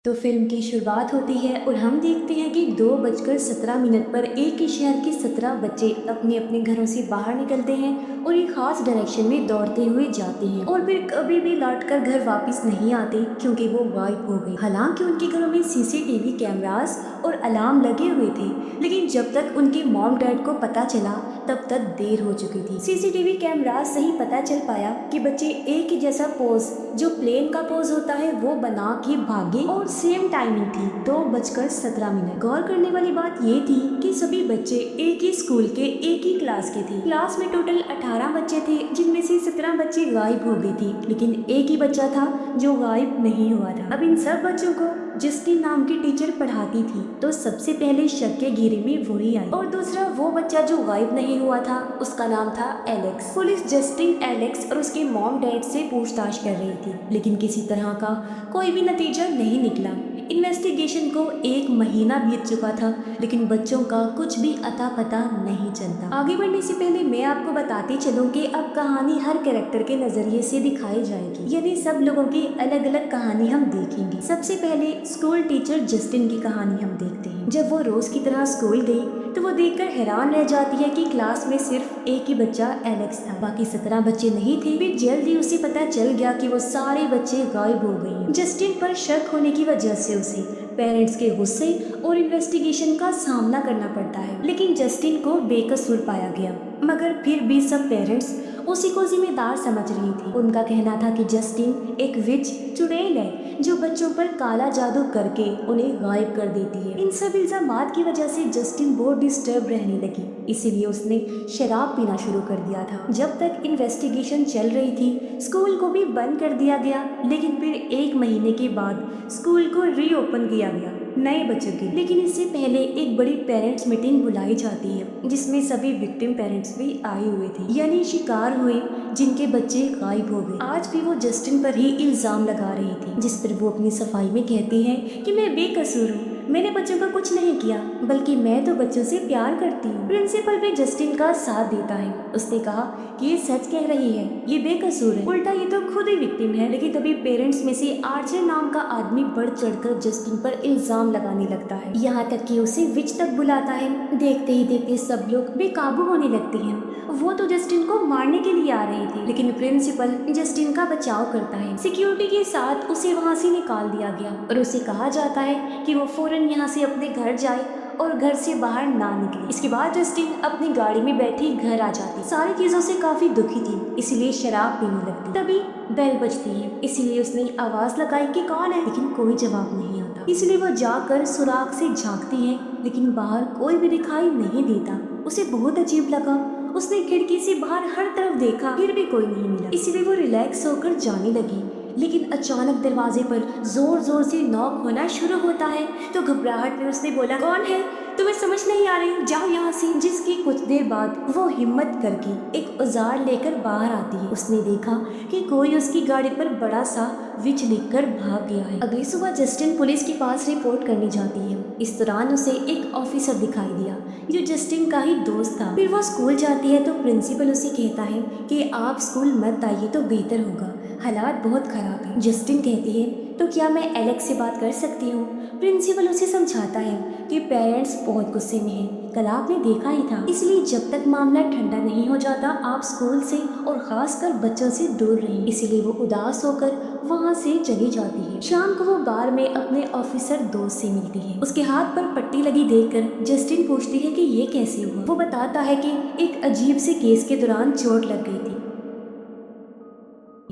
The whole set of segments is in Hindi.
तो फिल्म की शुरुआत होती है और हम देखते हैं कि 2:17 पर एक ही शहर के 17 बच्चे अपने अपने घरों से बाहर निकलते हैं और एक खास डायरेक्शन में दौड़ते हुए जाते हैं और फिर कभी भी लौटकर घर वापस नहीं आते क्योंकि वो गायब हो गए। हालांकि उनके घरों में सीसीटीवी कैमरास और अलार्म लगे हुए थे, लेकिन जब तक उनके मॉम डैड को पता चला तब तक देर हो चुकी थी। सीसीटीवी कैमरा से ही पता चल पाया कि बच्चे एक ही जैसा पोज, जो प्लेन का पोज होता है, वो बना के भागे और सेम टाइमिंग थी 2:17। गौर करने वाली बात ये थी कि सभी बच्चे एक ही स्कूल के एक ही क्लास के थे। क्लास में टोटल 18 बच्चे थे, जिनमें से 17 बच्चे गायब हो गए थे, लेकिन एक ही बच्चा था जो गायब नहीं हुआ था। अब इन सब बच्चों को जस्टिन नाम की टीचर पढ़ाती थी, तो सबसे पहले शक के घेरे में वही आई। और दूसरा वो बच्चा जो गायब नहीं हुआ था, उसका नाम था एलेक्स। पुलिस जस्टिन, एलेक्स और उसके मॉम डैड से पूछताछ कर रही थी, लेकिन किसी तरह का कोई भी नतीजा नहीं निकला। इन्वेस्टिगेशन को 1 महीना बीत चुका था, लेकिन बच्चों का कुछ भी अता पता नहीं चलता। आगे बढ़ने से पहले मैं आपको बताती चलूं कि अब कहानी हर कैरेक्टर के नजरिए से दिखाई जाएगी, यानी सब लोगों की अलग अलग कहानी हम देखेंगे। सबसे पहले स्कूल टीचर जस्टिन की कहानी हम देखते हैं। जब वो रोज की तरह स्कूल गई तो वो देखकर हैरान रह जाती है कि क्लास में सिर्फ एक ही बच्चा एलेक्स था, बाकी 17 बच्चे नहीं थे। फिर जल्दी उसे पता चल गया कि वो सारे बच्चे गायब हो गए हैं। जस्टिन पर शक होने की वजह से उसे पेरेंट्स के गुस्से और इन्वेस्टिगेशन का सामना करना पड़ता है, लेकिन जस्टिन को बेकसूर पाया गया। मगर फिर भी सब पेरेंट्स उसी को जिम्मेदार समझ रही थी। उनका कहना था कि जस्टिन एक विच, चुड़ैल है जो बच्चों पर काला जादू करके उन्हें गायब कर देती है। इन सब इल्जामात की वजह से जस्टिन बहुत डिस्टर्ब रहने लगी, इसीलिए उसने शराब पीना शुरू कर दिया था। जब तक इन्वेस्टिगेशन चल रही थी, स्कूल को भी बंद कर दिया गया, लेकिन फिर 1 महीने के बाद स्कूल को रीओपन किया गया नए बच्चों के। लेकिन इससे पहले एक बड़ी पेरेंट्स मीटिंग बुलाई जाती है, जिसमें सभी विक्टिम पेरेंट्स भी आए हुए थे, यानी शिकार हुए जिनके बच्चे गायब हो गए। आज भी वो जस्टिन पर ही इल्जाम लगा रही थी, जिस पर वो अपनी सफाई में कहती है कि मैं बेकसूर हूँ, मैंने बच्चों का कुछ नहीं किया, बल्कि मैं तो बच्चों से प्यार करती हूँ। प्रिंसिपल भी जस्टिन का साथ देता है। उसने कहा कि ये सच कह रही है, ये बेकसूर है, उल्टा ये तो खुद ही विक्टिम है। लेकिन तभी पेरेंट्स में से आरजे नाम का आदमी बढ़ चढ़कर जस्टिन पर इल्जाम लगाने लगता है, यहाँ तक कि उसे विच तक बुलाता है। देखते ही देखते सब लोग बेकाबू होने लगते हैं। वो तो जस्टिन को मारने के लिए आ रही थी, लेकिन प्रिंसिपल जस्टिन का बचाव करता है। सिक्योरिटी के साथ उसे वहाँ से निकाल दिया गया और उसे कहा जाता है कि वो फौरन यहाँ से अपने घर जाए और घर से बाहर ना निकले। इसके बाद जस्टिन अपनी गाड़ी में बैठी घर आ जाती। सारी चीजों से काफी दुखी थी, इसलिए शराब पीने लगती। तभी बेल बजती है, इसलिए उसने आवाज लगाई कि कौन है, लेकिन कोई जवाब नहीं आता। इसलिए वो जाकर सुराख से झांकती है, लेकिन बाहर कोई भी दिखाई नहीं देता। उसे बहुत अजीब लगा। उसने खिड़की से बाहर हर तरफ देखा, फिर भी कोई नहीं मिला। इसलिए वो रिलैक्स होकर जाने लगी, लेकिन अचानक दरवाजे पर जोर जोर से नॉक होना शुरू होता है। तो घबराहट में उसने बोला, कौन है? तुम्हें समझ नहीं आ रही, जाओ यहाँ से। जिसकी कुछ देर बाद वो हिम्मत करके एक औजार लेकर बाहर आती है। उसने देखा कि कोई उसकी गाड़ी पर बड़ा सा विच लिखकर भाग गया है। अगली सुबह जस्टिन पुलिस के पास रिपोर्ट करने जाती है। इस दौरान उसे एक ऑफिसर दिखाई दिया जो जस्टिन का ही दोस्त था। फिर वो स्कूल जाती है तो प्रिंसिपल उसे कहता है कि आप स्कूल मत आइए तो बेहतर होगा, हालात बहुत खराब है। जस्टिन कहती है, तो क्या मैं एलेक्स से बात कर सकती हूँ? प्रिंसिपल उसे समझाता है कि पेरेंट्स बहुत गुस्से में हैं, कल आपने देखा ही था, इसलिए जब तक मामला ठंडा नहीं हो जाता आप स्कूल से और खासकर बच्चों से दूर रहें। इसीलिए वो उदास होकर वहाँ से चली जाती है। शाम को वो बार में अपने ऑफिसर दोस्त से मिलती है। उसके हाथ पर पट्टी लगी देखकर जस्टिन पूछती है कि ये कैसे हुआ। वो बताता है कि एक अजीब से केस के दौरान चोट लग गई थी।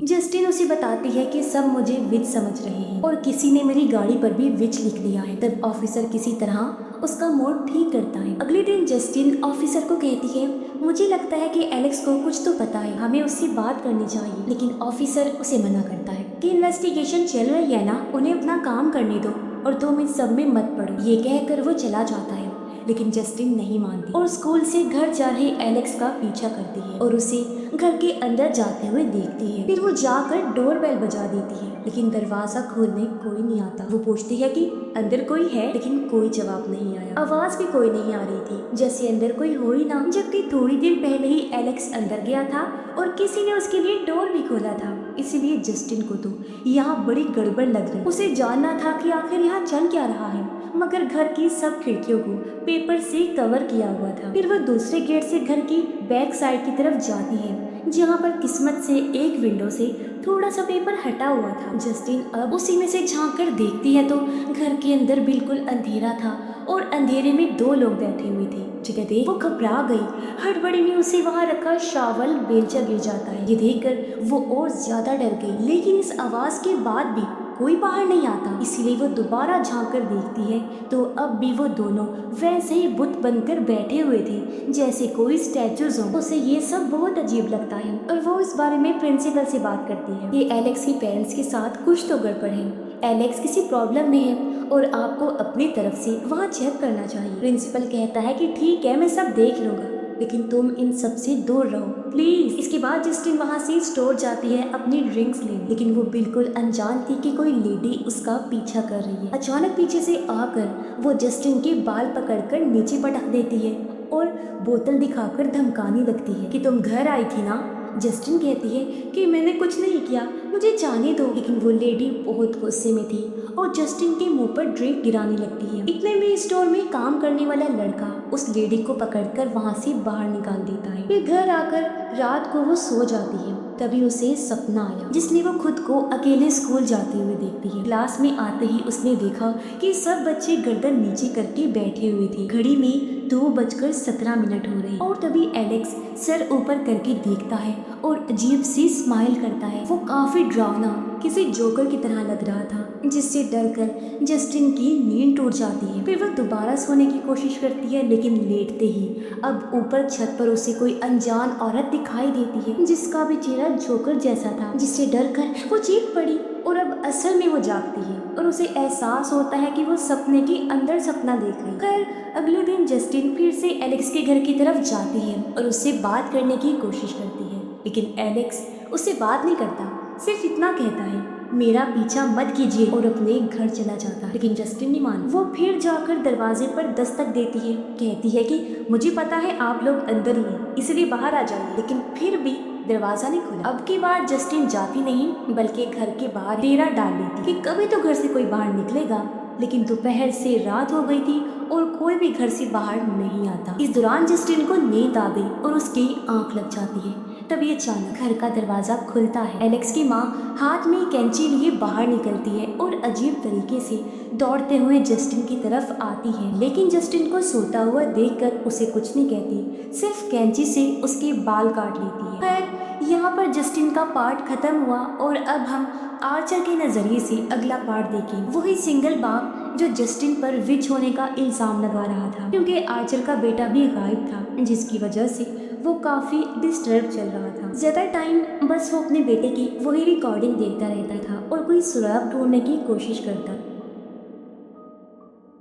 जस्टिन उसे बताती है कि सब मुझे विच समझ रहे हैं और किसी ने मेरी गाड़ी पर भी विच लिख दिया है। तब ऑफिसर किसी तरह उसका मूड ठीक करता है। अगले दिन जस्टिन ऑफिसर को कहती है, मुझे लगता है कि एलेक्स को कुछ तो पता है, हमें उससे बात करनी चाहिए। लेकिन ऑफिसर उसे मना करता है कि इन्वेस्टिगेशन चल रही है ना, उन्हें अपना काम करने दो और तुम इस सब में मत पड़ो। ये कहकर वो चला जाता है। लेकिन जस्टिन नहीं मानती और स्कूल से घर जा रहे एलेक्स का पीछा करती है और उसे घर के अंदर जाते हुए देखती है। फिर वो जाकर डोर बेल बजा देती है, लेकिन दरवाजा खोलने कोई नहीं आता। वो पूछती है कि अंदर कोई है, लेकिन कोई जवाब नहीं आया। आवाज भी कोई नहीं आ रही थी, जैसे अंदर कोई हो ही ना। जबकि थोड़ी देर पहले ही एलेक्स अंदर गया था और किसी ने उसके लिए डोर भी खोला था। इसीलिए जस्टिन को तो यहाँ बड़ी गड़बड़ लग रही। उसे जानना था कि आखिर यहाँ चल क्या रहा है, मगर घर की सब खिड़कियों को पेपर से कवर किया हुआ था। फिर वह दूसरे गेट से घर की बैक साइड की तरफ जाती है, जहाँ पर किस्मत से एक विंडो से थोड़ा सा पेपर हटा हुआ था। जस्टिन अब उसी में से झांक कर देखती है तो घर के अंदर बिल्कुल अंधेरा था और अंधेरे में दो लोग बैठे हुए थे, जिन्हें देख वो घबरा गई। हड़बड़ी में उसे वहाँ रखा शावल बेलचा गिर जाता है। ये देखकर वो और ज्यादा डर गई, लेकिन इस आवाज के बाद भी कोई बाहर नहीं आता। इसीलिए वो दोबारा झांक कर देखती है तो अब भी वो दोनों वैसे ही बुत बनकर बैठे हुए थे, जैसे कोई स्टैचूज हो। उसे ये सब बहुत अजीब लगता है और वो इस बारे में प्रिंसिपल से बात करती है। ये एलेक्स के पेरेंट्स के साथ कुछ तो गड़बड़ है, एलेक्स किसी प्रॉब्लम में है और आपको अपनी तरफ से वहाँ चेक करना चाहिए। प्रिंसिपल कहता है कि ठीक है, मैं सब देख लूंगा, लेकिन तुम इन सब से दूर रहो प्लीज। इसके बाद जस्टिन वहाँ से स्टोर जाती है अपनी ड्रिंक्स लेने, लेकिन वो बिल्कुल अनजान थी कि कोई लेडी उसका पीछा कर रही है। अचानक पीछे से आकर वो जस्टिन के बाल पकड़कर नीचे पटक देती है और बोतल दिखाकर धमकाने लगती है कि तुम घर आई थी ना। जस्टिन कहती है कि मैंने कुछ नहीं किया, मुझे जाने दो। लेकिन वो लेडी बहुत गुस्से में थी और जस्टिन के मुंह पर ड्रिंक गिराने लगती है। इतने में स्टोर में काम करने वाला लड़का उस लेडी को पकड़कर वहाँ से बाहर निकाल देता है। फिर घर आकर रात को वो सो जाती है। तभी उसे सपना आया जिसमें वो खुद को अकेले स्कूल जाते हुए देखती है। क्लास में आते ही उसने देखा कि सब बच्चे गर्दन नीचे करके बैठे हुए थे। घड़ी में 2:17 हो रही और तभी एलेक्स सर ऊपर करके देखता है और अजीब सी स्माइल करता है। वो काफी डरावना किसी जोकर की तरह लग रहा था, जिससे डरकर जस्टिन की नींद टूट जाती है। फिर वह दोबारा सोने की कोशिश करती है, लेकिन लेटते ही अब ऊपर छत पर उसे कोई अनजान औरत दिखाई देती है, जिसका भी चेहरा जोकर जैसा था, जिससे डरकर वो चीख पड़ी और अब असल में वो जागती है और उसे एहसास होता है कि वो सपने के अंदर सपना देख रही है। खैर अगले दिन जस्टिन फिर से एलेक्स के घर की तरफ जाती है और उससे बात करने की कोशिश करती है, लेकिन एलेक्स उससे बात नहीं करता, सिर्फ इतना कहता है मेरा पीछा मत कीजिए और अपने घर चला जाता है। लेकिन जस्टिन नहीं मान। वो फिर जाकर दरवाजे पर दस्तक देती है, कहती है कि मुझे पता है आप लोग अंदर ही हैं, इसलिए बाहर आ जाइए। लेकिन फिर भी दरवाजा नहीं खुला। अब की बार जस्टिन जाती नहीं बल्कि घर के बाहर डेरा डाल लेती कि कभी तो घर से कोई बाहर निकलेगा। लेकिन दोपहर से रात हो गई थी और कोई भी घर से बाहर नहीं आता। इस दौरान जस्टिन को नींद आ गई और उसकी आंख लग जाती है। तभी अचानक घर का दरवाजा खुलता है। एलेक्स की माँ हाथ में कैंची लिए बाहर निकलती है और अजीब तरीके से दौड़ते हुए जस्टिन की तरफ आती है, लेकिन जस्टिन को सोता हुआ देखकर उसे कुछ नहीं कहती, सिर्फ कैंची से उसके बाल काट लेती है। खैर यहाँ पर जस्टिन का पार्ट खत्म हुआ और अब हम आर्चर के नजरिए से अगला पार्ट देखें। वही सिंगल बाप जो जस्टिन पर विच होने का इल्जाम लगा रहा था, क्योंकि आर्चर का बेटा भी गायब था, जिसकी वजह से वो काफी डिस्टर्ब चल रहा था। ज्यादा टाइम बस वो अपने बेटे की वही रिकॉर्डिंग देखता रहता था और कोई सुराग ढूंढने की कोशिश करता।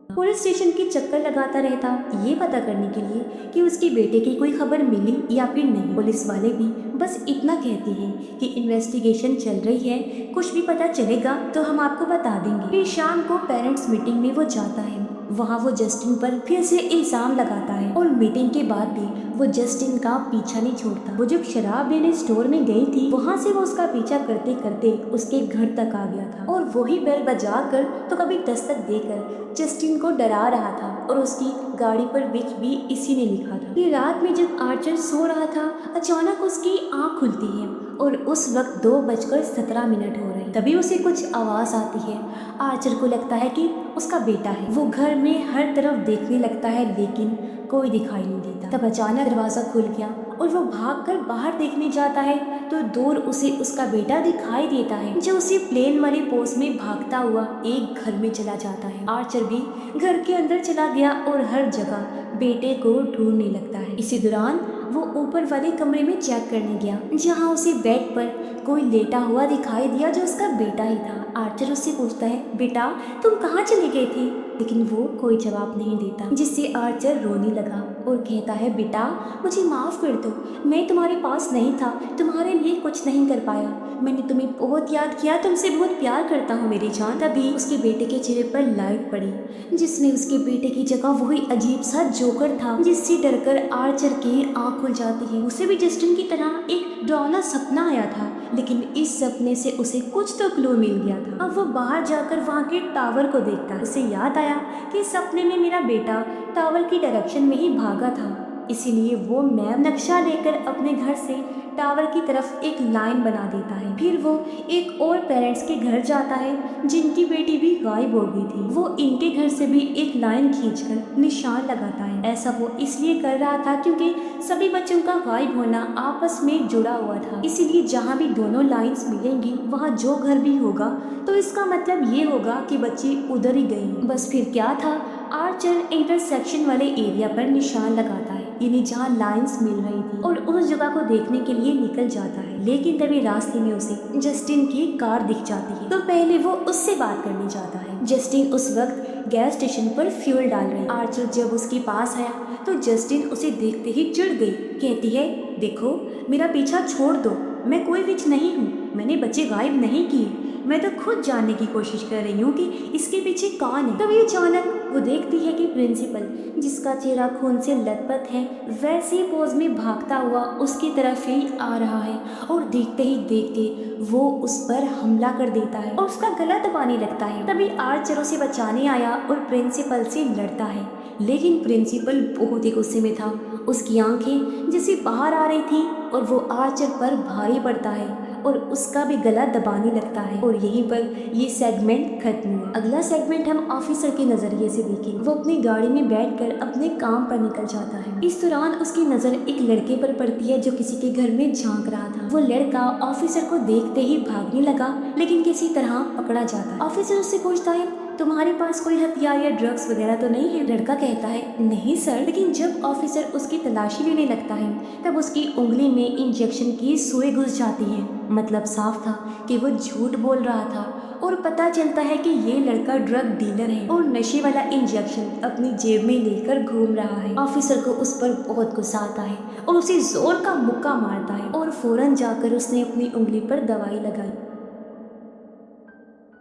पुलिस स्टेशन के चक्कर लगाता रहता ये पता करने के लिए कि उसके बेटे की कोई खबर मिली या फिर नहीं। पुलिस वाले भी बस इतना कहते हैं कि इन्वेस्टिगेशन चल रही है, कुछ भी पता चलेगा तो हम आपको बता देंगे। फिर शाम को पेरेंट्स मीटिंग में वो जाता है। वहाँ वो जस्टिन पर फिर से इल्जाम लगाता है और मीटिंग के बाद भी वो जस्टिन का पीछा नहीं छोड़ता। वो जब शराब लेने स्टोर में गई थी, वहाँ से वो उसका पीछा करते करते उसके घर तक आ गया था और वही बेल बजा कर तो कभी दस्तक देकर जस्टिन को डरा रहा था और उसकी गाड़ी पर विच भी इसी ने लिखा था। फिर रात में जब आर्चर सो रहा था, अचानक उसकी आँख खुलती है और उस वक्त 2:17 हो रही। तभी उसे कुछ आवाज आती है। आर्चर को लगता है कि उसका बेटा है। वो घर में हर तरफ देखने लगता है, लेकिन कोई दिखाई नहीं देता। तब अचानक दरवाजा खुल गया और वो भागकर बाहर देखने जाता है तो दूर उसे उसका बेटा दिखाई देता है, जो उसी प्लेन वाले पोज में भागता हुआ एक घर में चला जाता है। आर्चर भी घर के अंदर चला गया और हर जगह बेटे को ढूंढने लगता है। इसी दौरान वो ऊपर वाले कमरे में चेक करने गया, जहाँ उसे बेड पर कोई लेटा हुआ दिखाई दिया जो उसका बेटा ही था। आर्चर उससे पूछता है, बेटा तुम कहाँ चली गई थी? लेकिन वो कोई जवाब नहीं देता, जिससे आर्चर रोने लगा और कहता है, बेटा मुझे माफ कर दो, मैं तुम्हारे पास नहीं था, तुम्हारे लिए कुछ नहीं कर पाया, मैंने तुम्हें बहुत याद किया, तुमसे बहुत प्यार करता हूँ मेरी जान। तभी उसके बेटे के चेहरे पर लाइट पड़ी, जिसमें उसके बेटे की जगह वही अजीब सा जोकर था, जिससे डरकर आर्चर की आंख खुल जाती है। उसे भी जस्टिन की तरह एक डरावना सपना आया था, लेकिन इस सपने से उसे कुछ तो क्लू मिल गया था। अब वो बाहर जाकर वहाँ के टावर को देखता है। उसे याद आया कि सपने में मेरा बेटा टावर की डायरेक्शन में ही भागा था, इसीलिए वो मैप नक्शा लेकर अपने घर से टावर की तरफ एक लाइन बना देता है। फिर वो एक और पेरेंट्स के घर जाता है जिनकी बेटी भी गायब हो गई थी। वो इनके घर से भी एक लाइन खींचकर निशान लगाता है। ऐसा वो इसलिए कर रहा था क्योंकि सभी बच्चों का गायब होना आपस में जुड़ा हुआ था, इसीलिए जहाँ भी दोनों लाइंस मिलेंगी वहाँ जो घर भी होगा तो इसका मतलब ये होगा कि बच्चे उधर ही गए। बस फिर क्या था, आर्चर इंटरसेक्शन वाले एरिया पर निशान लगाता है, यानी जहाँ लाइंस मिल रही थी, और उस जगह को देखने के लिए निकल जाता है। लेकिन तभी रास्ते में उसे जस्टिन की कार दिख जाती है, तो पहले वो उससे बात करने जाता है। जस्टिन उस वक्त गैस स्टेशन पर फ्यूल डाल रही। आर्चर जब उसके पास आया तो जस्टिन उसे देखते ही चिढ़ गई। कहती है, देखो मेरा पीछा छोड़ दो, मैं कोई विच नहीं हूँ, मैंने बच्चे गायब नहीं किए, मैं तो खुद जानने की कोशिश कर रही हूँ कि इसके पीछे कौन है। तभी अचानक वो देखती है कि प्रिंसिपल, जिसका चेहरा खून से लथपथ है, वैसे ही पोज में भागता हुआ उसकी तरफ ही आ रहा है, और देखते ही देखते वो उस पर हमला कर देता है और उसका गला दबाने लगता है। तभी आर्चर उसे बचाने आया और प्रिंसिपल से लड़ता है, लेकिन प्रिंसिपल बहुत ही गुस्से में था। उसकी आंखें जैसे बाहर आ रही थी और वो आर्चर पर भारी पड़ता है और उसका भी गला दबाने लगता है। और यहीं पर ये सेगमेंट खत्म हुआ। अगला सेगमेंट हम ऑफिसर के नजरिए से देखें। वो अपनी गाड़ी में बैठकर अपने काम पर निकल जाता है। इस दौरान उसकी नजर एक लड़के पर पड़ती है जो किसी के घर में झांक रहा था। वो लड़का ऑफिसर को देखते ही भागने लगा, लेकिन किसी तरह पकड़ा जाता है। ऑफिसर उससे पूछता है, तुम्हारे पास कोई हथियार या ड्रग्स वगैरह तो नहीं है? लड़का कहता है, नहीं सर। लेकिन जब ऑफिसर उसकी तलाशी लेने लगता है तब उसकी उंगली में इंजेक्शन की सुई घुस जाती है। मतलब साफ था कि वो झूठ बोल रहा था, और पता चलता है कि ये लड़का ड्रग डीलर है और नशे वाला इंजेक्शन अपनी जेब में लेकर घूम रहा है। ऑफिसर को उस पर बहुत गुस्सा आता है और उसे जोर का मुक्का मारता है, और फौरन जाकर उसने अपनी उंगली पर दवाई लगाई।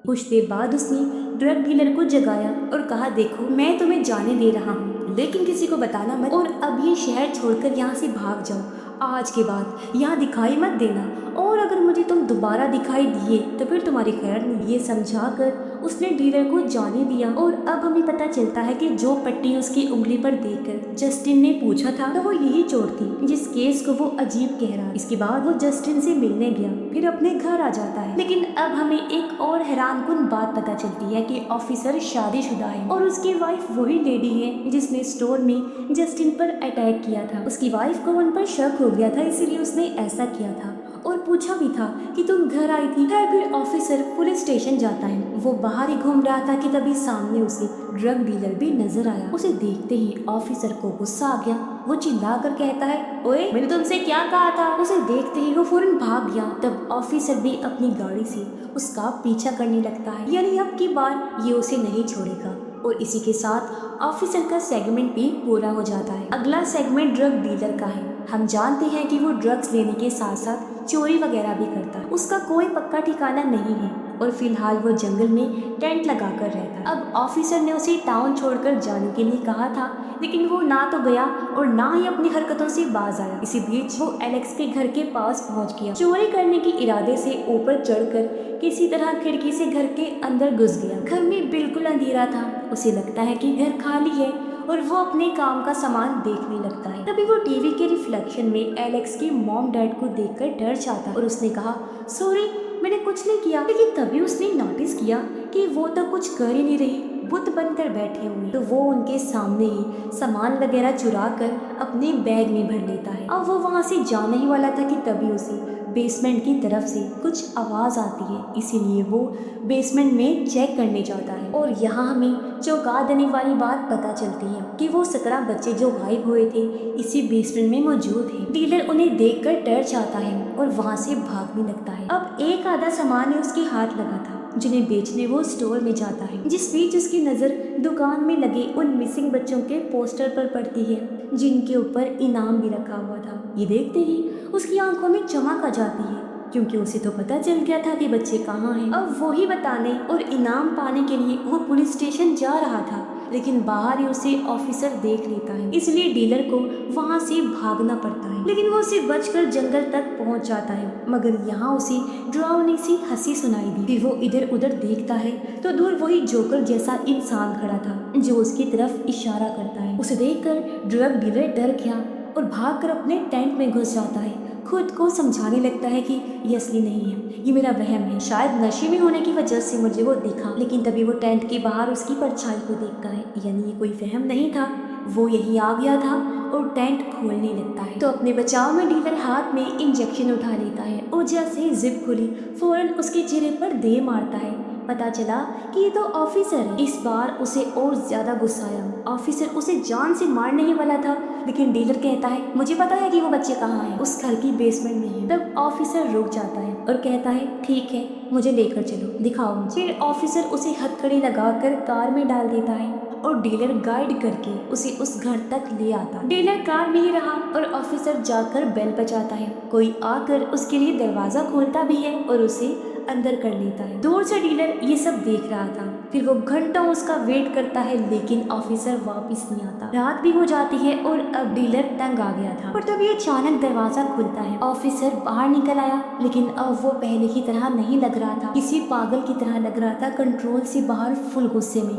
कुछ देर बाद उसने ड्रग डीलर को जगाया और कहा, देखो मैं तुम्हें जाने दे रहा हूँ, लेकिन किसी को बताना मत, और अब ये शहर छोड़कर यहाँ से भाग जाओ। आज के बाद यहाँ दिखाई मत देना, और अगर मुझे तुम दोबारा दिखाई दिए तो फिर तुम्हारी खैर नहीं। ये समझाकर उसने डीलर को जाने दिया। और अब हमें पता चलता है कि जो पट्टी उसकी उंगली पर देकर जस्टिन ने पूछा था तो वो यही चोट थी जिस केस को वो अजीब कह रहा। इसके बाद वो जस्टिन से मिलने गया, फिर अपने घर आ जाता है। लेकिन अब हमें एक और हैरानकुन बात पता चलती है कि ऑफिसर शादीशुदा है और उसकी वाइफ वही लेडी है जिसने स्टोर में जस्टिन पर अटैक किया था। उसकी वाइफ को उन पर शक हो गया था, इसीलिए उसने ऐसा किया था और पूछा भी था कि तुम घर आई थी। फिर ऑफिसर पुलिस स्टेशन जाता है। वो बाहर ही घूम रहा था कि तभी सामने उसे ड्रग डीलर भी नजर आया। उसे देखते ही ऑफिसर को गुस्सा आ गया। वो चिल्लाकर कहता है, ओए मैंने तुमसे क्या कहा था? उसे देखते ही वो फौरन भाग गया। तब ऑफिसर भी अपनी गाड़ी से उसका पीछा करने लगता है, यानी अब की बार ये उसे नहीं छोड़ेगा। और इसी के साथ ऑफिसर का सेगमेंट भी पूरा हो जाता है। अगला सेगमेंट ड्रग डीलर का है। हम जानते हैं कि वो ड्रग्स लेने के साथ साथ चोरी वगैरह भी करता है। उसका कोई पक्का ठिकाना नहीं है और फिलहाल वो जंगल में टेंट लगाकर रहता है। अब ऑफिसर ने उसे टाउन छोड़कर जाने के लिए कहा था, लेकिन वो ना तो गया और ना ही अपनी हरकतों से बाज आया। इसी बीच वो एलेक्स के घर के पास पहुंच गया। चोरी करने के इरादे से ऊपर चढ़कर किसी तरह खिड़की से घर के अंदर घुस गया। घर में बिल्कुल अंधेरा था। उसे लगता है कि घर खाली है और वो अपने काम का सामान देखने लगता है। तभी वो टीवी के रिफ्लेक्शन में एलेक्स की मॉम डैड को देखकर डर जाता और उसने कहा, सॉरी मैंने कुछ नहीं किया। लेकिन तभी उसने नोटिस किया कि वो तो कुछ कर ही नहीं रही, बुत बनकर बैठे हुए। तो वो उनके सामने ही सामान वगैरह चुरा कर अपने बैग में भर लेता है। अब वो वहाँ से जाने ही वाला था कि तभी उसे बेसमेंट की तरफ से कुछ आवाज़ आती है, इसीलिए वो बेसमेंट में चेक करने जाता है। और यहाँ हमें चौंका देने वाली बात पता चलती है कि वो 17 बच्चे जो गायब हुए थे इसी बेसमेंट में मौजूद हैं। डीलर उन्हें देखकर डर जाता है और वहाँ से भागने लगता है। अब एक आधा सामान ही उसके हाथ लगा था जिन्हें बेचने वो स्टोर में जाता है। जिस बीच उसकी नज़र दुकान में लगे उन मिसिंग बच्चों के पोस्टर पर पड़ती है जिनके ऊपर इनाम भी रखा हुआ था। ये देखते ही उसकी आंखों में चमक आ जाती है, क्योंकि उसे तो पता चल गया था कि बच्चे कहाँ हैं। अब वो ही बताने और इनाम पाने के लिए वो पुलिस स्टेशन जा रहा था, लेकिन बाहर ही उसे ऑफिसर देख लेता है, इसलिए डीलर को वहाँ से भागना पड़ता है। लेकिन वो उसे बचकर जंगल तक पहुँच जाता है, मगर यहाँ उसे डरावनी सी हंसी सुनाई दी। फिर वो इधर उधर देखता है तो दूर वही जोकर जैसा इंसान खड़ा था जो उसकी तरफ इशारा करता है। उसे देखकर ड्रग डीलर डर गया और भागकर अपने टेंट में घुस जाता है। खुद को समझाने लगता है कि ये असली नहीं है, ये मेरा वहम है, शायद नशे में होने की वजह से मुझे वो दिखा। लेकिन तभी वो टेंट के बाहर उसकी परछाई को देखता है, यानी ये कोई वहम नहीं था, वो यही आ गया था और टेंट खोलने लगता है। तो अपने बचाव में डीलर हाथ में इंजेक्शन उठा लेता है और जैसे ही जिप खुली फौरन उसके चेहरे पर दे मारता है। पता चला कि ये तो ऑफिसर है। इस बार उसे और ज्यादा गुस्सा आया। ऑफिसर उसे जान से मारने ही वाला था, लेकिन डीलर कहता है मुझे पता है कि वो बच्चे कहाँ हैं, उस घर की बेसमेंट में है। तब ऑफिसर रुक जाता है और कहता है ठीक है, मुझे लेकर चलो, दिखाओ मुझे। फिर ऑफिसर उसे हथकड़ी लगाकर कार में डाल देता है और डीलर गाइड करके उसे उस घर तक ले आता। डीलर कार में ही रहा और ऑफिसर जाकर बेल बजाता है। कोई आकर उसके लिए दरवाजा खोलता भी है और उसे अंदर कर लेता है। दूर से डीलर ये सब देख रहा था। फिर वो घंटों उसका वेट करता है, लेकिन ऑफिसर वापस नहीं आता। रात भी हो जाती है और अब डीलर तंग आ गया था। पर तभी अचानक दरवाजा खुलता है। ऑफिसर बाहर निकल आया, लेकिन अब वो पहले की तरह नहीं लग रहा था, किसी पागल की तरह लग रहा था, कंट्रोल से बाहर, फुल गुस्से में।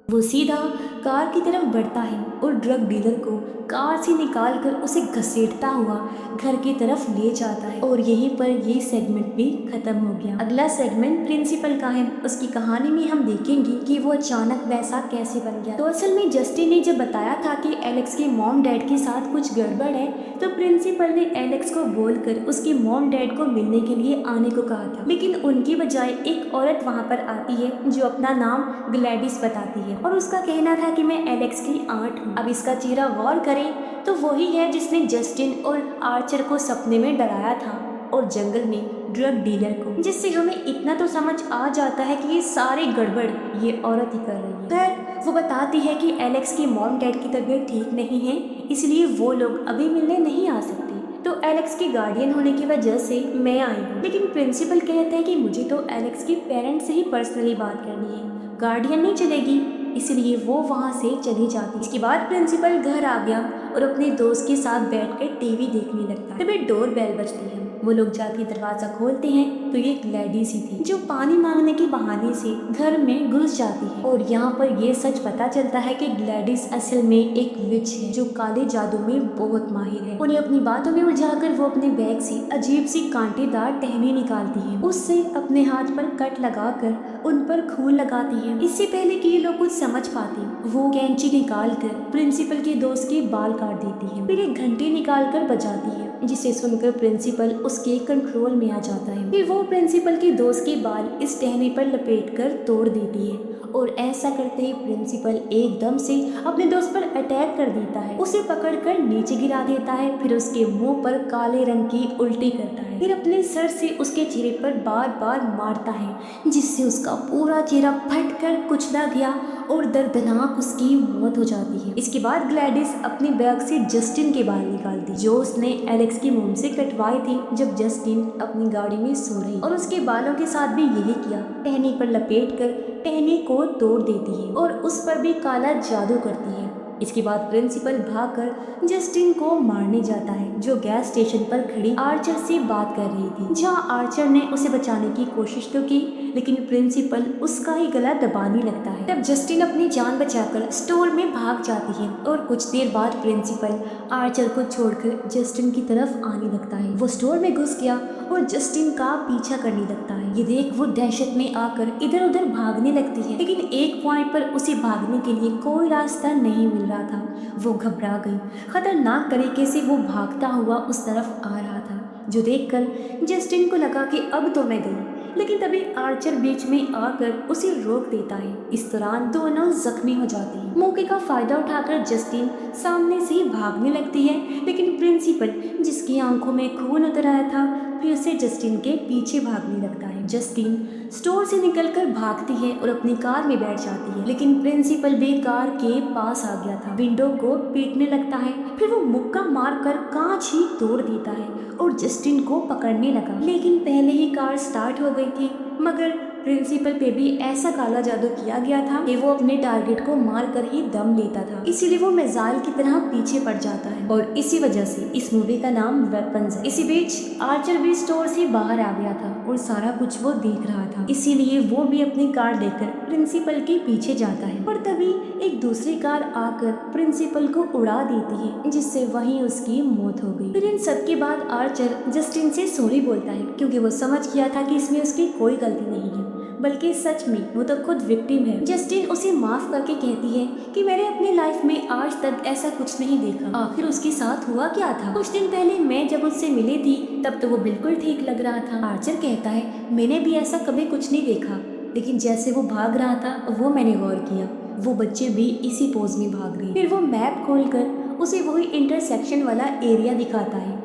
वो सीधा कार की तरफ बढ़ता है और ड्रग डीलर को कार से निकालकर उसे घसीटता हुआ घर की तरफ ले जाता है। और यहीं पर ये सेगमेंट भी खत्म हो गया। अगला सेगमेंट प्रिंसिपल का है। उसकी कहानी में हम देखेंगे कि वो अचानक वैसा कैसे बन गया। तो असल में जस्टिन ने जब बताया था कि एलेक्स के मॉम डैड के साथ कुछ गड़बड़ है, तो प्रिंसिपल ने एलेक्स को बोलकर उसके मॉम डैड को मिलने के लिए आने को कहा था। लेकिन उनकी बजाय एक औरत वहाँ पर आती है जो अपना नाम ग्लैडिस बताती है और उसका कहना था कि मैं एलेक्स की आंट हूँ। अब इसका चेहरा गौर करें तो वही है जिसने जस्टिन और आर्चर को सपने में डराया था और जंगल में ड्रग डीलर को, जिससे हमें इतना तो समझ आ जाता है कि ये सारी गड़बड़ ये औरत ही कर रही है। खैर वो बताती है कि एलेक्स की मॉम डैड की तबीयत ठीक नहीं है, इसलिए वो लोग अभी मिलने नहीं आ सकते। तो एलेक्स के गार्डियन होने की वजह से मैं आई हूँ। लेकिन प्रिंसिपल कहते हैं कि मुझे तो एलेक्स के पेरेंट्स से ही पर्सनली बात करनी है, गार्डियन नहीं चलेगी, इसलिए वो वहाँ से चली जाती। इसके बाद प्रिंसिपल घर आ गया और अपने दोस्त के साथ बैठकर टीवी देखने लगता है। तभी डोर बेल बजती है। वो लोग जाके दरवाजा खोलते हैं तो ये एक लेडीज ही थी जो पानी मांगने के बहाने से घर में घुस जाती है। और यहाँ पर ये सच पता चलता है कि ग्लैडिस असल में एक विच है जो काले जादू में बहुत माहिर है। उन्हें अपनी बातों में उलझाकर वो अपने बैग से अजीब सी कांटेदार टहनी निकालती है, उससे अपने हाथ पर कट लगाकर उन पर खून लगाती है। इससे पहले कि ये लोग कुछ समझ पाते वो कैंची निकाल कर प्रिंसिपल के दोस्त के बाल काट देती है। फिर एक घंटी निकाल कर बजाती है, जिसे सुनकर प्रिंसिपल उसके कंट्रोल में आ जाता है। फिर वो प्रिंसिपल के दोस्त के बाल इस टहनी पर लपेटकर तोड़ देती है और ऐसा करते ही प्रिंसिपल एकदम से अपने दोस्त पर अटैक कर देता है, उसे पकड़कर नीचे गिरा देता है। फिर उसके मुंह पर काले रंग की उल्टी करता है, फिर अपने सर से उसके चेहरे पर बार बार मारता है, जिससे उसका पूरा चेहरा फट कर कुचला गया और दर्दनाक उसकी मौत हो जाती है। इसके बाद ग्लैडिस अपने बैग से जस्टिन के बाल निकालती जो उसने एलेक्स की मोम से कटवाई थी जब जस्टिन अपनी गाड़ी में सो रही, और उसके बालों के साथ भी यही किया। टहनी पर लपेट कर टहनी को तोड़ देती है और उस पर भी काला जादू करती है। इसके बाद प्रिंसिपल भागकर जस्टिन को मारने जाता है जो गैस स्टेशन पर खड़ी आर्चर से बात कर रही थी, जहां आर्चर ने उसे बचाने की कोशिश तो की, लेकिन प्रिंसिपल उसका ही गला दबाने लगता है। तब जस्टिन अपनी जान बचाकर स्टोर में भाग जाती है और कुछ देर बाद प्रिंसिपल आर्चर को छोड़कर जस्टिन की तरफ आने लगता है। वो स्टोर में घुस गया और जस्टिन का पीछा करने लगता है। ये देख वो दहशत में आकर इधर उधर भागने लगती है, लेकिन एक पॉइंट पर उसे भागने के लिए कोई रास्ता नहीं मिल रहा था। वो घबरा गई। खतरनाक तरीके से वो भागता हुआ उस तरफ आ रहा था। जो देखकर जस्टिन को लगा कि अब तो मैं गई, लेकिन तभी आर्चर बीच में आकर उसे रोक देता है। इस दौरान दोनों जख्मी हो जाते हैं। मौके का फायदा उठाकर जस्टिन सामने से ही भागने लगती है, लेकिन प्रिंसिपल जिसकी आंखों में खून उतर आया था फिर से जस्टिन के पीछे भागने लगता है। जस्टिन स्टोर से निकलकर भागती है और अपनी कार में बैठ जाती है, लेकिन प्रिंसिपल भी कार के पास आ गया था। विंडो को पीटने लगता है, फिर वो मुक्का मारकर कांच ही तोड़ देता है और जस्टिन को पकड़ने लगा, लेकिन पहले ही कार स्टार्ट हो गई थी। मगर प्रिंसिपल पे भी ऐसा काला जादू किया गया था कि वो अपने टारगेट को मार कर ही दम लेता था, इसीलिए वो मिसाइल की तरह पीछे पड़ जाता है और इसी वजह से इस मूवी का नाम वेपन्स है। इसी बीच आर्चर भी स्टोर से बाहर आ गया था और सारा कुछ वो देख रहा था, इसीलिए वो भी अपनी कार लेकर प्रिंसिपल के पीछे जाता है। और तभी एक दूसरी कार आकर प्रिंसिपल को उड़ा देती है, जिससे वहीं उसकी मौत हो गई। फिर इन सब के बाद आर्चर जस्टिन से सॉरी बोलता है, क्योंकि वो समझ गया था कि इसमें उसकी कोई गलती नहीं है, बल्कि सच में वो तो खुद विक्टिम है। जस्टिन उसे माफ करके कहती है कि मैंने अपनी लाइफ में आज तक ऐसा कुछ नहीं देखा। आखिर उसके साथ हुआ क्या था? कुछ दिन पहले मैं जब उससे मिली थी तब तो वो बिल्कुल ठीक लग रहा था। आर्चर कहता है मैंने भी ऐसा कभी कुछ नहीं देखा, लेकिन जैसे वो भाग रहा था वो मैंने गौर किया, वो बच्चे भी इसी पोज में भाग रहे। फिर वो मैप खोलकर उसे वही इंटरसेक्शन वाला एरिया दिखाता है।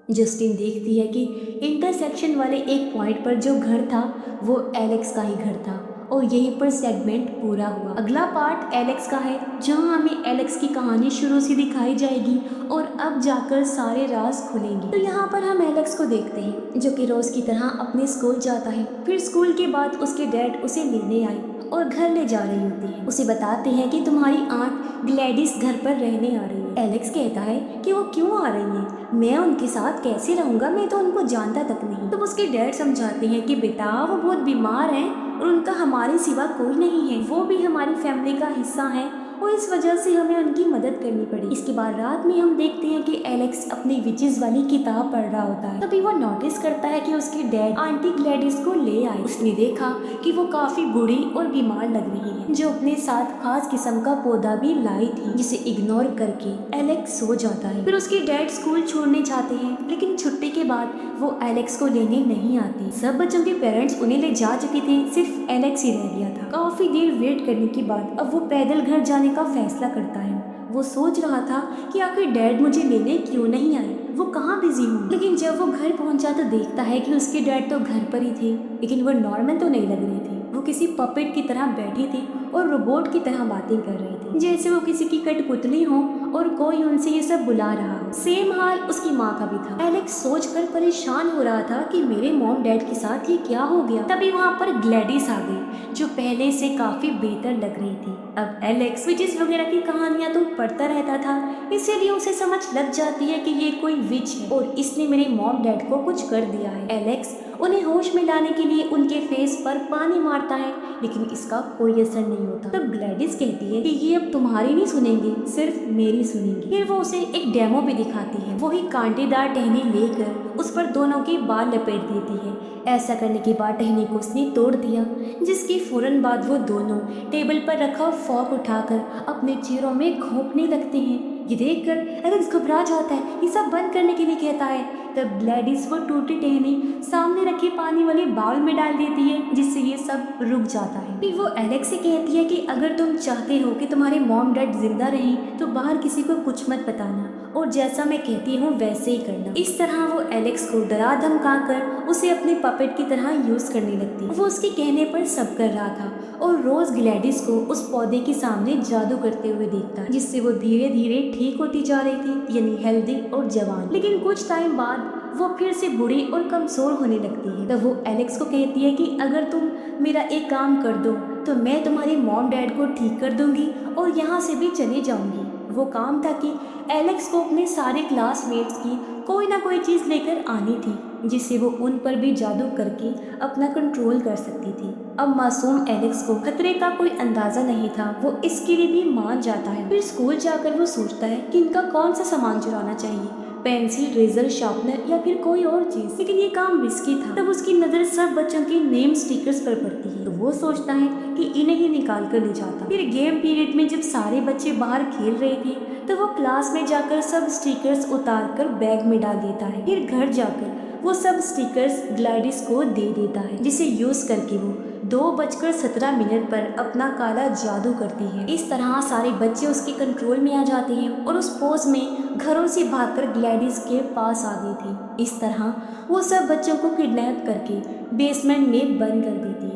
जस्टिन देखती है कि इंटरसेक्शन वाले एक पॉइंट पर जो घर था वो एलेक्स का ही घर था और यहीं पर सेगमेंट पूरा हुआ। अगला पार्ट एलेक्स का है, जहां हमें एलेक्स की कहानी शुरू से दिखाई जाएगी और अब जाकर सारे राज खुलेंगे। तो यहाँ पर हम एलेक्स को देखते हैं जो कि रोज की तरह अपने स्कूल जाता है। फिर स्कूल के बाद उसके डैड उसे लेने आए और घर ले जा रही होती है। उसे बताते हैं कि तुम्हारी आंट ग्लैडिस घर पर रहने आ रही है। एलेक्स कहता है कि वो क्यों आ रही है, मैं उनके साथ कैसे रहूंगा, मैं तो उनको जानता तक नहीं। तो उसके डैड समझाते हैं कि बेटा वो बहुत बीमार हैं और उनका हमारे सिवा कोई नहीं है, वो भी हमारी फैमिली का हिस्सा है और इस वजह से हमें उनकी मदद करनी पड़ी। इसके बाद रात में हम देखते हैं कि एलेक्स अपनी विचेस वाली किताब पढ़ रहा होता है। तभी वो नोटिस करता है कि उसके डैड आंटी ग्लैडिस को ले आए। उसने देखा कि वो काफी बूढ़ी और बीमार लग रही है, जो अपने साथ खास किस्म का पौधा भी लाई थी, जिसे इग्नोर करके एलेक्स सो जाता है। फिर उसके डैड स्कूल छोड़ने जाते हैं, लेकिन छुट्टी के बाद वो एलेक्स को लेने नहीं आती। सब बच्चों के पेरेंट्स उन्हें ले जा चुके थे, सिर्फ एलेक्स ही रह गया था। काफी देर वेट करने के बाद अब वो पैदल घर जाने का फैसला करता है। वो सोच रहा था कि आखिर डैड मुझे लेने क्यों नहीं आए, वो कहाँ बिजी हूँ। लेकिन जब वो घर पहुंचा तो देखता है कि उसके डैड तो घर पर ही थे, लेकिन वो नॉर्मल तो नहीं लग रहे थे। वो किसी पपेट की तरह बैठी थी और रोबोट की तरह बातें कर रही थी, जैसे वो किसी की कठपुतली हो और कोई उनसे ये सब बुला रहा हो। सेम हाल उसकी माँ का भी था। एलेक्स सोचकर परेशान हो रहा था कि मेरे मॉम डैड के साथ ये क्या हो गया। तभी वहाँ पर ग्लैडिस आ गई, जो पहले से काफी बेहतर लग रही थी। अब एलेक्स विचेस वगैरह की कहानियां तो पढ़ता रहता था, इसीलिए उसे समझ लग जाती है कि ये कोई विच है और इसने मेरे मॉम डैड को कुछ कर दिया है। एलेक्स उन्हें होश में लाने के लिए उनके फेस पर पानी मारता है, लेकिन इसका कोई असर नहीं होता। तब ग्लैडिस कहती है कि ये अब तुम्हारी नहीं सुनेंगे, सिर्फ मेरी सुनेंगे। फिर वो उसे एक डेमो भी दिखाती है। वही कांटेदार टहनी लेकर उस पर दोनों के बाल लपेट देती है। ऐसा करने के बाद टहनी को उसने तोड़ दिया, जिसके फौरन बाद वो दोनों टेबल पर रखा फॉक उठाकर अपने चेहरों में घोंपने लगते हैं। ये देखकर एलेक्स घबरा जाता है, ये सब बंद करने के लिए कहता है। तब ग्लैडिस वो टूटी टहनी सामने रखे पानी वाले बाउल में डाल देती है, जिससे ये सब रुक जाता है। फिर वो एलेक्स से कहती है कि अगर तुम चाहते हो कि तुम्हारे मॉम डैड जिंदा रहें तो बाहर किसी को कुछ मत बताना और जैसा मैं कहती हूँ वैसे ही करना। इस तरह वो एलेक्स को डरा धमका कर उसे अपने पपेट की तरह यूज करने लगती। वो उसके कहने पर सब कर रहा था और रोज ग्लैडिस को उस पौधे के सामने जादू करते हुए देखता है, जिससे वो धीरे धीरे ठीक होती जा रही थी, यानी हेल्दी और जवान। लेकिन कुछ टाइम बाद वो फिर से बूढ़ी और कमजोर होने लगती है। तब वो एलेक्स को कहती है कि अगर तुम मेरा एक काम कर दो तो मैं तुम्हारे मॉम डैड को ठीक कर दूंगी और यहाँ से भी चली जाऊंगी। वो काम था कि एलेक्स को अपने सारे क्लासमेट्स की कोई ना कोई चीज़ लेकर आनी थी, जिससे वो उन पर भी जादू करके अपना कंट्रोल कर सकती थी। अब मासूम एलेक्स को खतरे का कोई अंदाजा नहीं था, वो इसके लिए भी मान जाता है। फिर स्कूल जाकर वो सोचता है कि इनका कौन सा सामान चुराना चाहिए। पेंसिल, रेजर, शार्पनर या फिर कोई और चीज। लेकिन ये काम रिस्की था। तब उसकी नजर सब बच्चों के नेम स्टिकर्स पर पड़ती है, तो वो सोचता है कि इन्हें ही निकाल कर ले जाता। फिर गेम पीरियड में जब सारे बच्चे बाहर खेल रहे थे तो वो क्लास में जाकर सब स्टिकर्स उतार कर बैग में डाल देता है। फिर घर जाकर वो सब स्टिकर्स ग्लैडिस को दे देता है, जिसे यूज करके वो 2:17 पर अपना काला जादू करती है। इस तरह सारे बच्चे उसके कंट्रोल में आ जाते हैं और उस पोज में घरों से भागकर ग्लैडिस के पास आ गई थी। इस तरह वो सब बच्चों को किडनैप करके बेसमेंट में बंद कर देती है।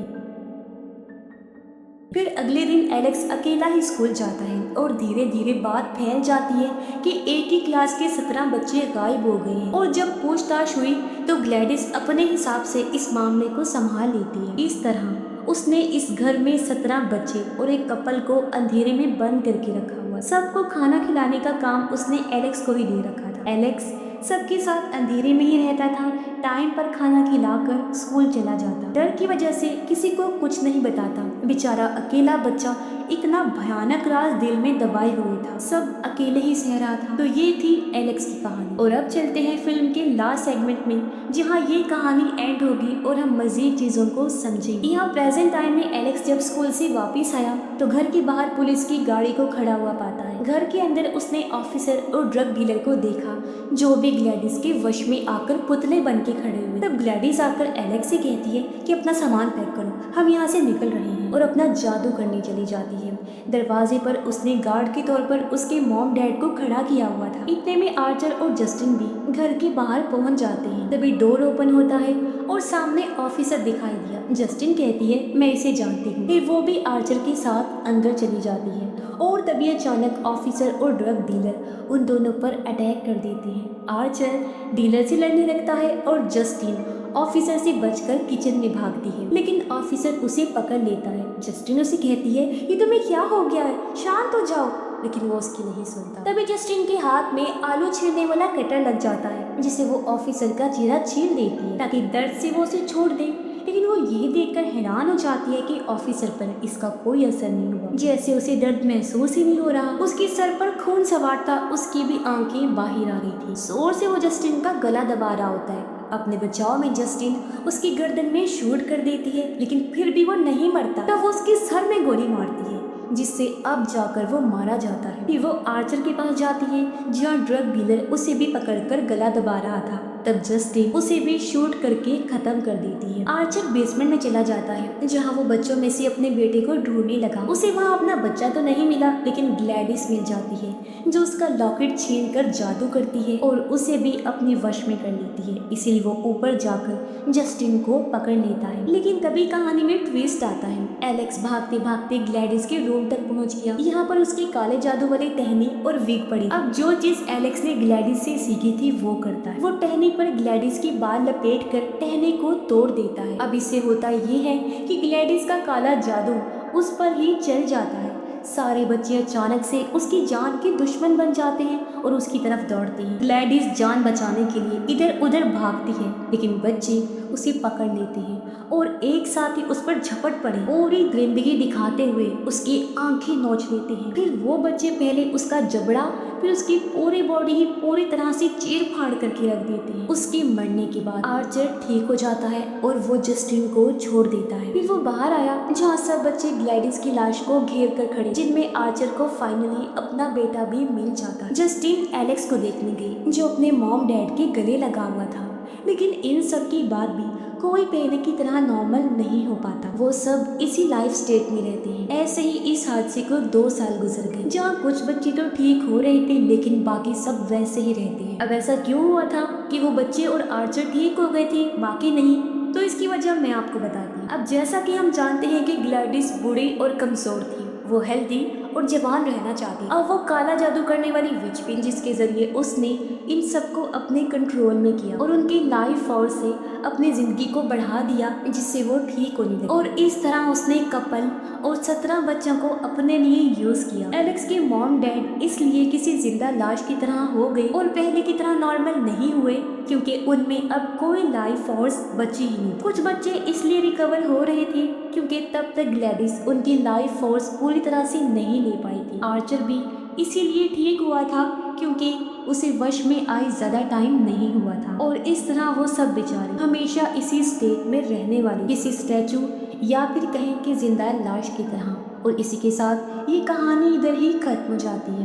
फिर अगले दिन एलेक्स अकेला ही स्कूल जाता है और धीरे धीरे बात फैल जाती है कि एक ही क्लास के 17 बच्चे गायब हो गए हैं। और जब पूछताछ हुई तो ग्लैडिस अपने हिसाब से इस मामले को संभाल लेती है। इस तरह उसने इस घर में 17 बच्चे और एक कपल को अंधेरे में बंद करके रखा हुआ। सबको खाना खिलाने का काम उसने एलेक्स को ही दे रखा था। एलेक्स सबके साथ अंधेरे में ही रहता था, टाइम पर खाना खिलाकर स्कूल चला जाता। डर की वजह से किसी को कुछ नहीं बताता। बेचारा अकेला बच्चा इतना भयानक राज दिल में दबाए हुए था, सब अकेले ही सह रहा था। तो ये थी एलेक्स की कहानी। और अब चलते हैं फिल्म के लास्ट सेगमेंट में, जहाँ ये कहानी एंड होगी और हम मजीद चीजों को समझेंगे। यहाँ प्रेजेंट टाइम में एलेक्स जब स्कूल से वापस आया तो घर के बाहर पुलिस की गाड़ी को खड़ा हुआ पाता है। घर के अंदर उसने ऑफिसर और ड्रग डीलर को देखा, जो भी ग्लैडिस के वश में आकर पुतले बन के खड़े हुए। तब ग्लैडिस आकर एलेक्स से कहती है कि अपना सामान पैक करो, हम यहाँ से निकल रहे हैं, और अपना जादू करने चली जाती है। दरवाजे पर उसने गार्ड के तौर पर उसके मॉम डैड को खड़ा किया हुआ था। इतने में आर्चर और जस्टिन भी घर के बाहर पहुंच जाते हैं। तभी डोर ओपन होता है और सामने ऑफिसर दिखाई दिया। जस्टिन कहती है मैं इसे जानती हूँ। फिर वो भी आर्चर के साथ अंदर चली जाती है और तभी अचानक ऑफिसर और ड्रग डीलर उन दोनों पर अटैक कर देते हैं। आर्चर डीलर से लड़ने लगता है और जस्टिन ऑफिसर से बचकर किचन में भागती है, लेकिन ऑफिसर उसे पकड़ लेता है। जस्टिन उसे कहती है ये तुम्हें क्या हो गया है, शांत हो जाओ, लेकिन वो उसकी नहीं सुनता। तभी जस्टिन के हाथ में आलू छीलने वाला कटर लग जाता है, जिसे वो ऑफिसर का चेहरा छील देती है ताकि दर्द से वो उसे छोड़ दे। लेकिन वो ये देखकर हैरान हो जाती है कि ऑफिसर पर इसका कोई असर नहीं हुआ, जैसे उसे दर्द महसूस ही नहीं हो रहा। उसके सर पर खून सवार था, उसकी भी आंखें बाहर आ रही थी। जोर से वो जस्टिन का गला दबा रहा होता है। अपने बचाव में जस्टिन उसकी गर्दन में शूट कर देती है, लेकिन फिर भी वो नहीं मरता। तब वो उसके सर में गोली मारती है, जिससे अब जाकर वो मारा जाता है। फिर वो आर्चर के पास जाती है, जहाँ ड्रग डीलर उसे भी पकड़कर गला दबा रहा था। तब जस्टिन उसे भी शूट करके खत्म कर देती है। आर्चर बेसमेंट में चला जाता है, जहाँ वो बच्चों में से अपने बेटे को ढूंढने लगा। उसे वहाँ अपना बच्चा तो नहीं मिला, लेकिन ग्लैडिस मिल जाती है, जो उसका लॉकेट छीन कर जादू करती है और उसे भी अपने वश में कर लेती है। इसीलिए वो ऊपर जाकर जस्टिन को पकड़ लेता है। लेकिन तभी कहानी में ट्विस्ट आता है। एलेक्स भागते भागते ग्लैडिस के रूम तक पहुंच गया। यहाँ पर उसके काले जादू वाली टहनी और विग पड़ी। अब जो चीज एलेक्स ने ग्लैडिस से सीखी थी वो करता है। वो टहनी पर ग्लैडिस की बाल लपेट कर टहनी को तोड़ देता है। अब इससे होता ये है कि ग्लैडिस का काला जादू उस पर ही चल जाता है। सारे बच्चे अचानक से उसकी जान के दुश्मन बन जाते हैं और उसकी तरफ दौड़ते हैं। ग्लैडिस जान बचाने के लिए इधर उधर भागती है, लेकिन बच्चे उसे पकड़ लेते हैं और एक साथ ही उस पर झपट पड़े और ही दरिंदगी दिखाते हुए उसकी आंखें नोच लेते हैं। फिर वो बच्चे पहले उसका जबड़ा, फिर उसकी पूरी बॉडी ही पूरी तरह से चीर फाड़ करके रख देते हैं। उसके मरने के बाद आर्चर ठीक हो जाता है और वो जस्टिन को छोड़ देता है। फिर वो बाहर आया, जहाँ सब बच्चे ग्लैडिस की लाश को घेर कर खड़े, जिनमें आर्चर को फाइनली अपना बेटा भी मिल जाता। जस्टिन एलेक्स को देखने गई, जो अपने मॉम डैड के गले लगा हुआ था, लेकिन इन सब के बाद भी कोई पहले की तरह नॉर्मल नहीं हो पाता। वो सब इसी लाइफ स्टेट में रहते हैं। ऐसे ही इस हादसे को 2 साल गुजर गए, जहाँ कुछ बच्चे तो ठीक हो रहे थे, लेकिन बाकी सब वैसे ही रहते हैं। अब ऐसा क्यों हुआ था कि वो बच्चे और आर्चर ठीक हो गए थे, बाकी नहीं? तो इसकी वजह मैं आपको बताती हूँ। अब जैसा कि हम जानते हैं कि ग्लैडिस बूढ़ी और कमजोर थी, वो हेल्दी और जवान रहना चाहती। अब वो काला जादू करने वाली विच पिन, जिसके जरिए उसने इन सबको अपने कंट्रोल में किया और उनकी लाइफ फोर्स से अपनी जिंदगी को बढ़ा दिया, जिससे वो ठीक होने लगी। और इस तरह उसने कपल और 17 बच्चों को अपने लिए यूज किया। एलेक्स के मॉम डैड इसलिए किसी जिंदा लाश की तरह हो गए और पहले की तरह नॉर्मल नहीं हुए, क्योंकि उनमें अब कोई लाइफ फोर्स बची ही नहीं। कुछ बच्चे इसलिए रिकवर हो रहे थे क्योंकि तब तक ग्लैडिस उनकी लाइफ फोर्स पूरी तरह से नहीं ले पाई थी। आर्चर भी इसीलिए ठीक हुआ था क्योंकि उसे वश में आए ज़्यादा टाइम नहीं हुआ था। और इस तरह वो सब बेचारे हमेशा इसी स्टेट में रहने वाले किसी स्टैचू या फिर कहें कि जिंदा लाश की तरह। और इसी के साथ ये कहानी इधर ही खत्म हो जाती है।